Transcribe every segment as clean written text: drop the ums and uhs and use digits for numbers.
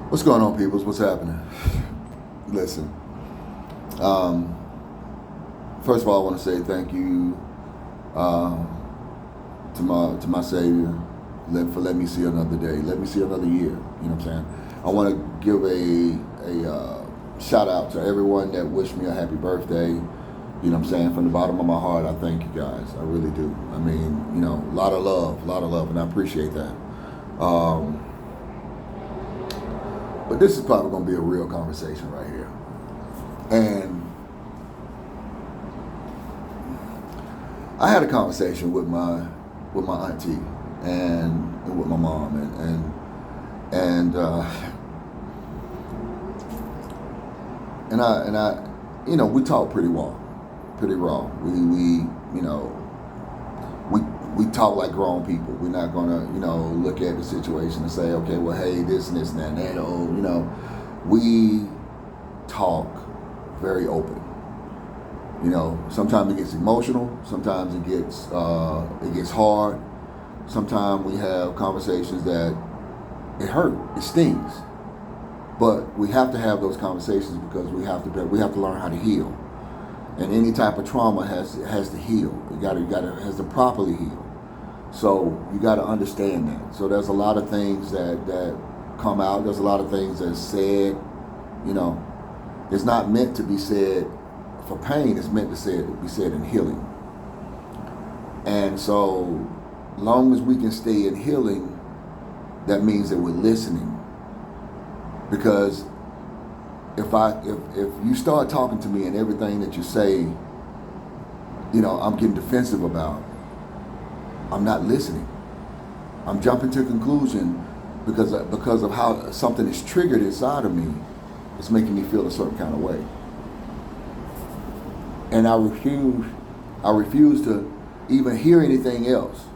What's going on, peoples? What's happening? Listen, um, first of all, I want to say thank you uh, to my Savior for letting me see another day, let me see another year. You know what I'm saying? I want to give a shout out to everyone that wished me a happy birthday. You know what I'm saying? From the bottom of my heart, I thank you guys. I really do. I mean, a lot of love, and I appreciate that. Um, But this is probably going to be a real conversation right here. And I had a conversation with my auntie and with my mom and I we talk pretty raw. We talk like grown people. We're not gonna, look at the situation and say, okay, well, hey, this and this and that and that. We talk very open. Sometimes it gets emotional. Sometimes it gets hard. Sometimes we have conversations that it hurt, it stings. But we have to have those conversations because we have to learn how to heal. And any type of trauma has to heal. Has to properly heal. So you got to understand that. So there's a lot of things that come out. There's a lot of things that's said. It's not meant to be said for pain. It's meant to be said in healing. And so, long as we can stay in healing, that means that we're listening. Because if you start talking to me and everything that you say, I'm getting defensive about, I'm not listening. I'm jumping to a conclusion because of how something is triggered inside of me. It's making me feel a certain kind of way. And I refuse to even hear anything else.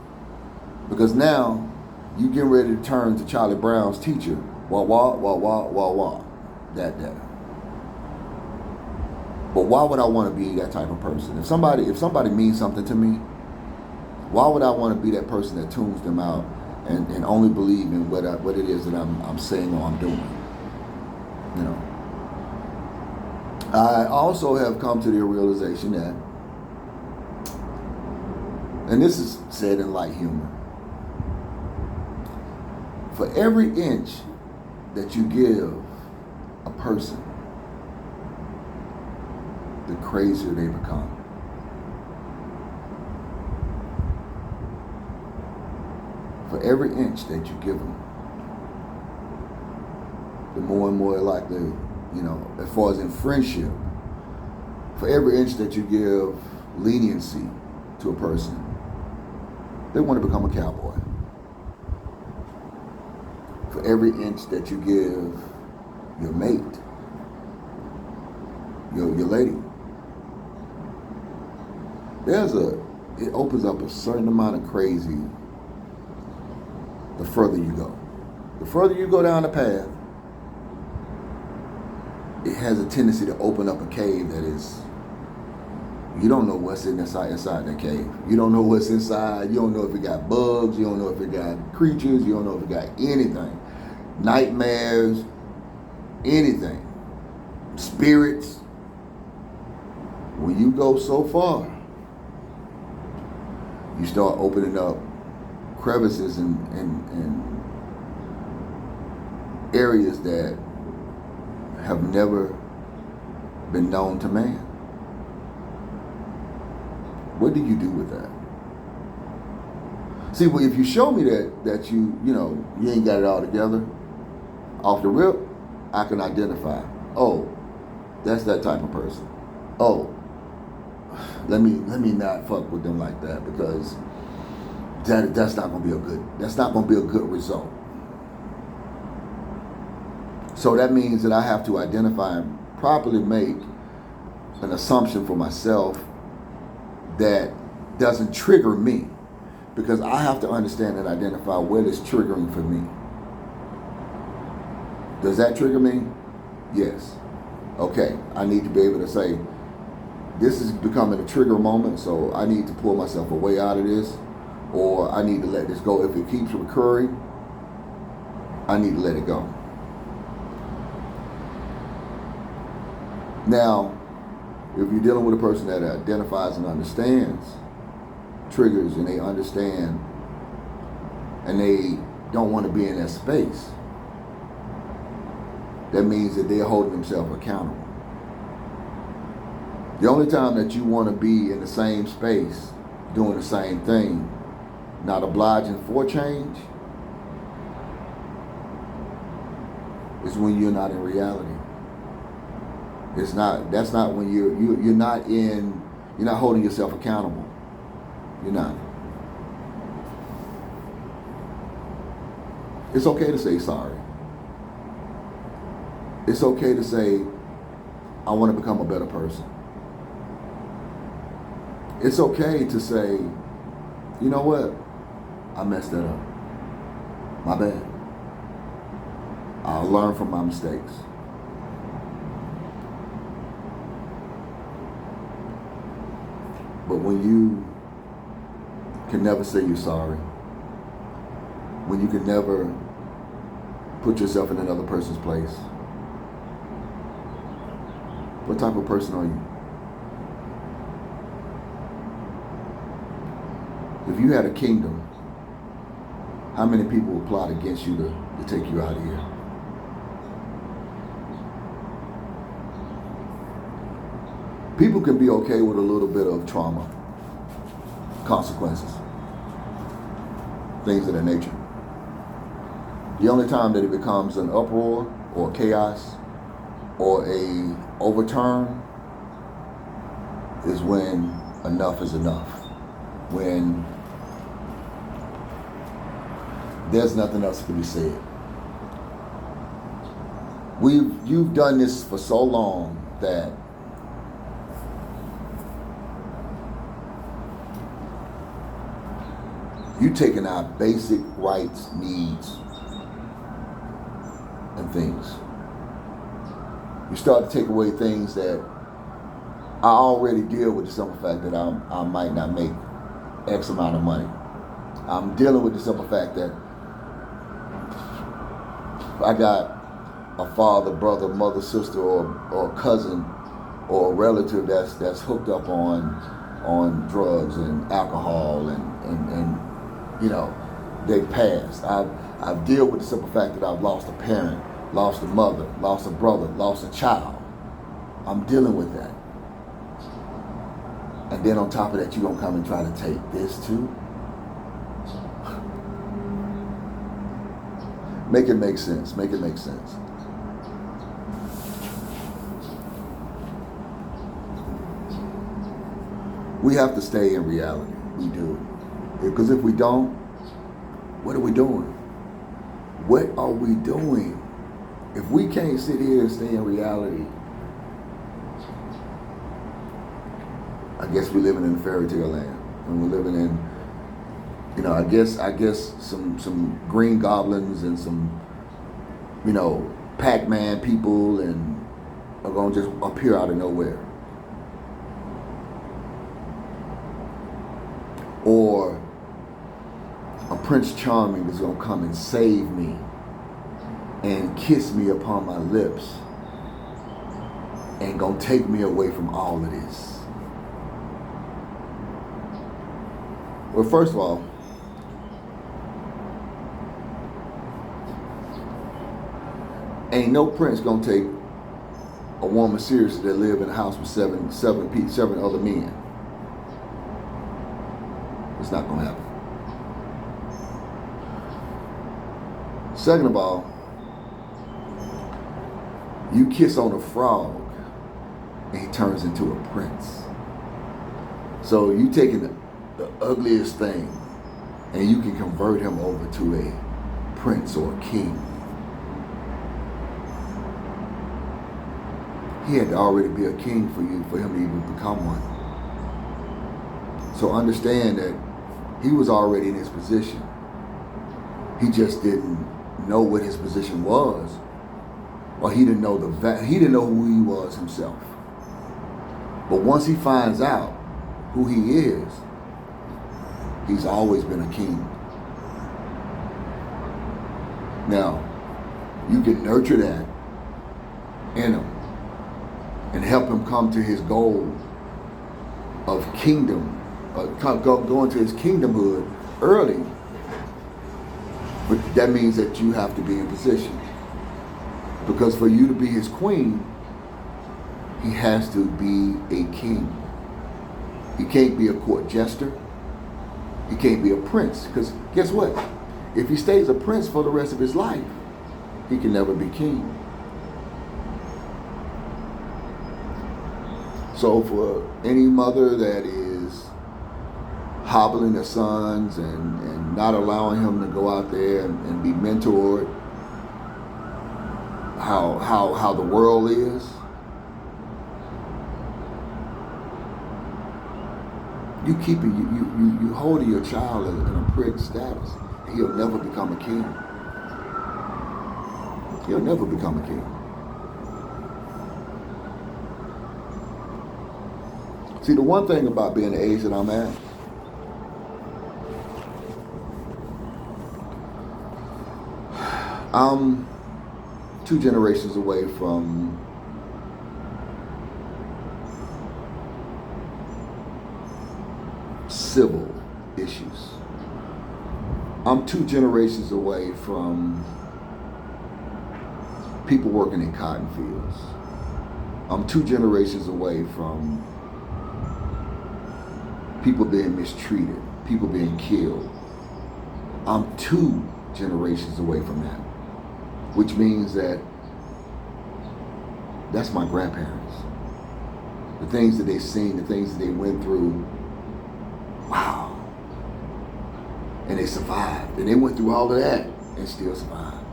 Because now you getting ready to turn to Charlie Brown's teacher. Wah, wah, wah, wah, wah, wah. That. But why would I want to be that type of person? If somebody means something to me, why would I want to be that person that tunes them out and only believe in what it is that I'm saying or I'm doing? I also have come to the realization that, and this is said in light humor, for every inch that you give a person, the crazier they become. For every inch that you give them, the more and more likely, as far as in friendship, for every inch that you give leniency to a person, they want to become a cowboy. For every inch that you give your mate, your lady, it opens up a certain amount of crazy the further you go. The further you go down the path, it has a tendency to open up a cave that is, you don't know what's inside that cave. You don't know what's inside. You don't know if it got bugs. You don't know if it got creatures. You don't know if it got anything. Nightmares, anything. Spirits. When you go so far, you start opening up crevices and areas that have never been known to man. What do you do with that? See, well, if you show me that you ain't got it all together, off the rip, I can identify. Oh, that's that type of person. Oh, let me not fuck with them like that because that's not gonna be a good result. So that means that I have to identify and properly make an assumption for myself that doesn't trigger me, because I have to understand and identify what is triggering for me. Does that trigger me? Yes. Okay, I need to be able to say, this is becoming a trigger moment, so I need to pull myself away out of this, or I need to let this go. If it keeps recurring, I need to let it go. Now, if you're dealing with a person that identifies and understands triggers, and they understand and they don't want to be in that space, that means that they're holding themselves accountable. The only time that you want to be in the same space doing the same thing, not obliging for change, is when you're not in reality. That's not when you're not holding yourself accountable. You're not. It's okay to say sorry. It's okay to say, I want to become a better person. It's okay to say, you know what? I messed that up. My bad. I'll learn from my mistakes. But when you can never say you're sorry, when you can never put yourself in another person's place, what type of person are you? If you had a kingdom, how many people would plot against you to take you out of here? People can be okay with a little bit of trauma, consequences, things of that nature. The only time that it becomes an uproar or chaos or a overturn is when enough is enough. When there's nothing else to be said. You've done this for so long that you've taken our basic rights, needs, and things. You start to take away things that I already deal with the simple fact that I might not make X amount of money. I'm dealing with the simple fact that I got a father, brother, mother, sister, or cousin, or a relative that's hooked up on drugs and alcohol and they passed. I've dealt with the simple fact that I've lost a parent, lost a mother, lost a brother, lost a child. I'm dealing with that. And then on top of that, you're going to come and try to take this too? Make it make sense. Make it make sense. We have to stay in reality. We do. Because if we don't, what are we doing? What are we doing? If we can't sit here and stay in reality, I guess we're living in a fairy tale land. And we're living in, I guess some green goblins and some, Pac-Man people and are gonna just appear out of nowhere. Or a Prince Charming is gonna come and save me and kiss me upon my lips and gonna take me away from all of this. Well, first of all, ain't no prince gonna take a woman seriously that live in a house with seven other men. It's not gonna happen. Second of all, you kiss on a frog and he turns into a prince. So you taking the ugliest thing and you can convert him over to a prince or a king. He had to already be a king for him to even become one. So understand that he was already in his position. He just didn't know what his position was, or he didn't know he didn't know who he was himself. But once he finds out who he is, he's always been a king. Now, you can nurture that in him. and help him come to his goal of kingdom, go into his kingdomhood early. But that means that you have to be in position. Because for you to be his queen, he has to be a king. He can't be a court jester. He can't be a prince. Because guess what? If he stays a prince for the rest of his life, he can never be king. So for any mother that is hobbling their sons and not allowing him to go out there and be mentored, how the world is, you holding your child in a prince status. He'll never become a king. He'll never become a king. See, the one thing about being the age that I'm at, I'm 2 generations away from civil issues. I'm 2 generations away from people working in cotton fields. I'm 2 generations away from people being mistreated, people being killed. I'm 2 generations away from that, which means that that's my grandparents. The things that they've seen, the things that they went through, wow. And they survived. And they went through all of that and still survived.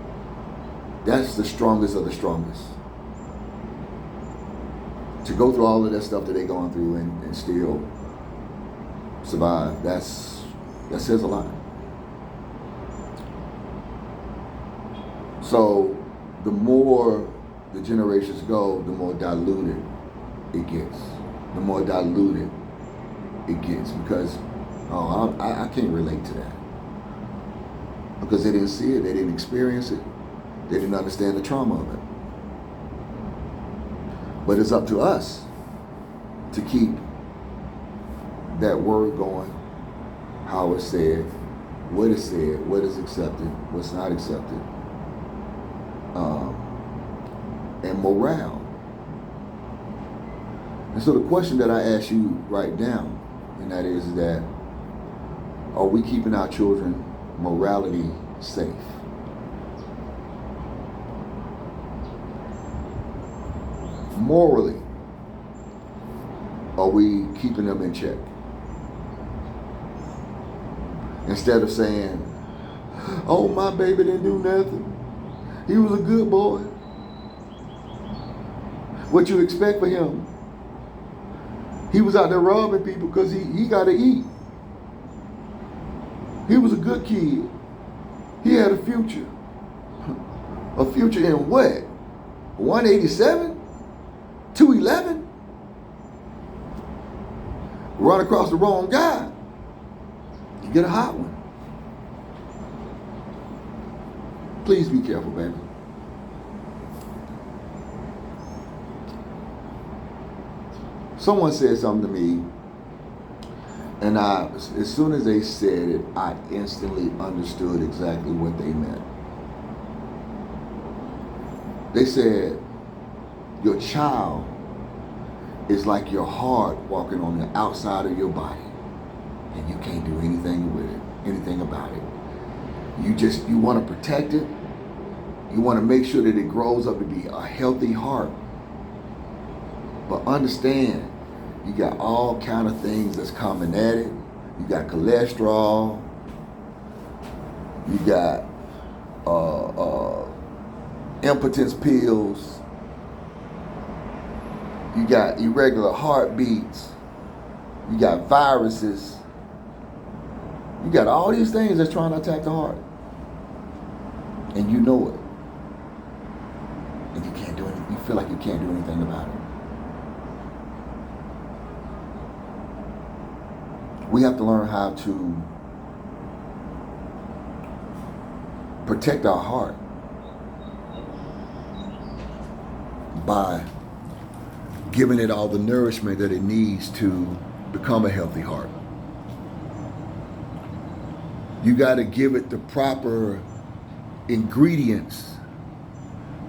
That's the strongest of the strongest. To go through all of that stuff that they're going through and still survive, that says a lot. So the more the generations go, the more diluted it gets. The more diluted it gets because I can't relate to that. Because they didn't see it, they didn't experience it, they didn't understand the trauma of it. But it's up to us to keep that word going, how it's said, what is said, what is accepted, what's not accepted, and morale. And so the question that I ask you right now, and that is that, are we keeping our children morality safe? Morally, are we keeping them in check? Instead of saying, oh, my baby didn't do nothing. He was a good boy. What you expect for him? He was out there robbing people because he got to eat. He was a good kid. He had a future. A future in what? 187? 211? Run across the wrong guy, you get a hot one. Please be careful, baby. Someone said something to me, and as soon as they said it, I instantly understood exactly what they meant. They said, your child is like your heart walking on the outside of your body, and you can't do anything with it, anything about it. You want to protect it. You want to make sure that it grows up to be a healthy heart. But understand, you got all kind of things that's coming at it. You got cholesterol. You got impotence pills. You got irregular heartbeats. You got viruses. You got all these things that's trying to attack the heart. And you know it. And you can't do anything. You feel like you can't do anything about it. We have to learn how to protect our heart by giving it all the nourishment that it needs to become a healthy heart. You got to give it the proper ingredients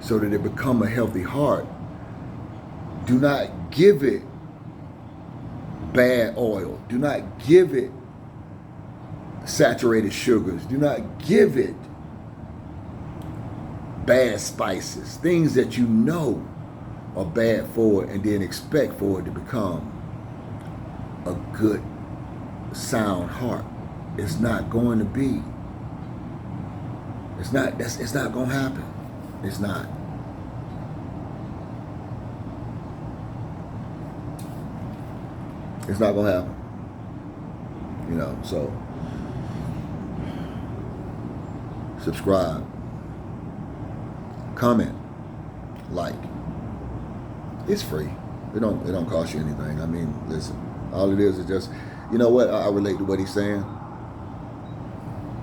so that it become a healthy heart. Do not give it bad oil. Do not give it saturated sugars. Do not give it bad spices, things that you know are bad for it, and then expect for it to become a good, sound heart. It's not going to be. It's not going to happen. It's not. It's not going to happen. You know, so subscribe, comment, like. It's free. It don't cost you anything. I mean, listen, all it is just, you know what? I relate to what he's saying.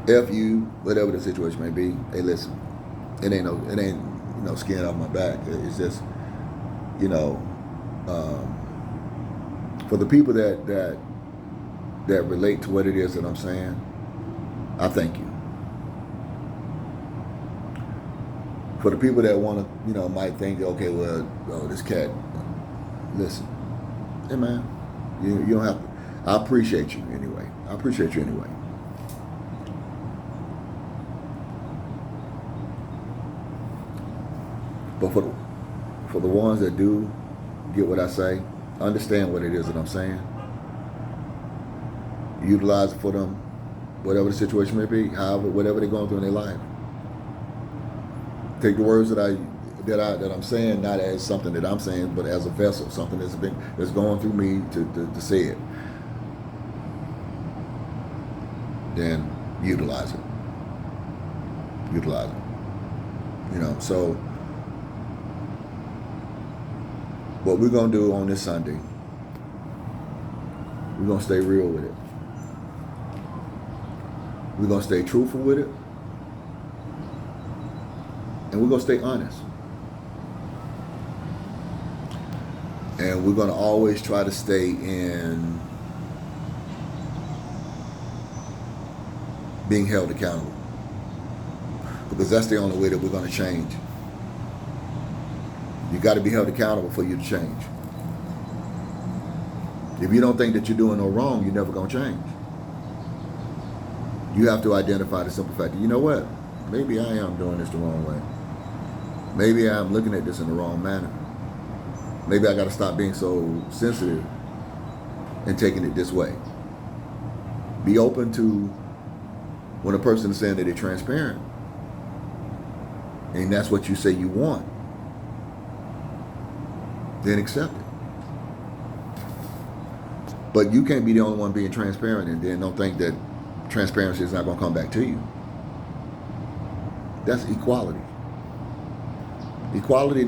F you, whatever the situation may be. Hey, listen, it ain't skin off my back. It's just, for the people that relate to what it is that I'm saying, I thank you. For the people that want to, might think, okay, well, this cat, listen, hey man, you don't have to. I appreciate you anyway. But for the ones that do get what I say, understand what it is that I'm saying, utilize it for them, whatever the situation may be, however, whatever they're going through in their life. Take the words that I'm saying not as something that I'm saying, but as a vessel, something that's going through me to say it. Then utilize it. So what we're gonna do on this Sunday, we're gonna stay real with it. We're gonna stay truthful with it. And we're going to stay honest. And we're going to always try to stay in being held accountable. Because that's the only way that we're going to change. You got to be held accountable for you to change. If you don't think that you're doing no wrong, you're never going to change. You have to identify the simple fact that, you know what? Maybe I am doing this the wrong way. Maybe I'm looking at this in the wrong manner. Maybe I got to stop being so sensitive and taking it this way. Be open to when a person is saying that they're transparent, and that's what you say you want, then accept it. But you can't be the only one being transparent and then don't think that transparency is not going to come back to you. That's equality. Equality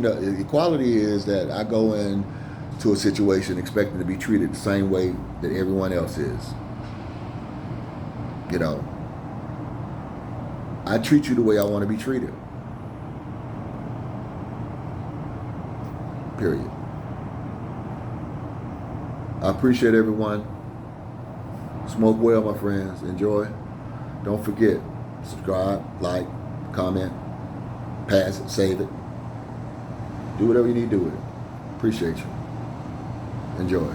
is that I go into a situation expecting to be treated the same way that everyone else is. I treat you the way I want to be treated. Period. I appreciate everyone. Smoke well, my friends. Enjoy. Don't forget, subscribe, like, comment, pass it, save it. Do whatever you need to do with it. Appreciate you. Enjoy.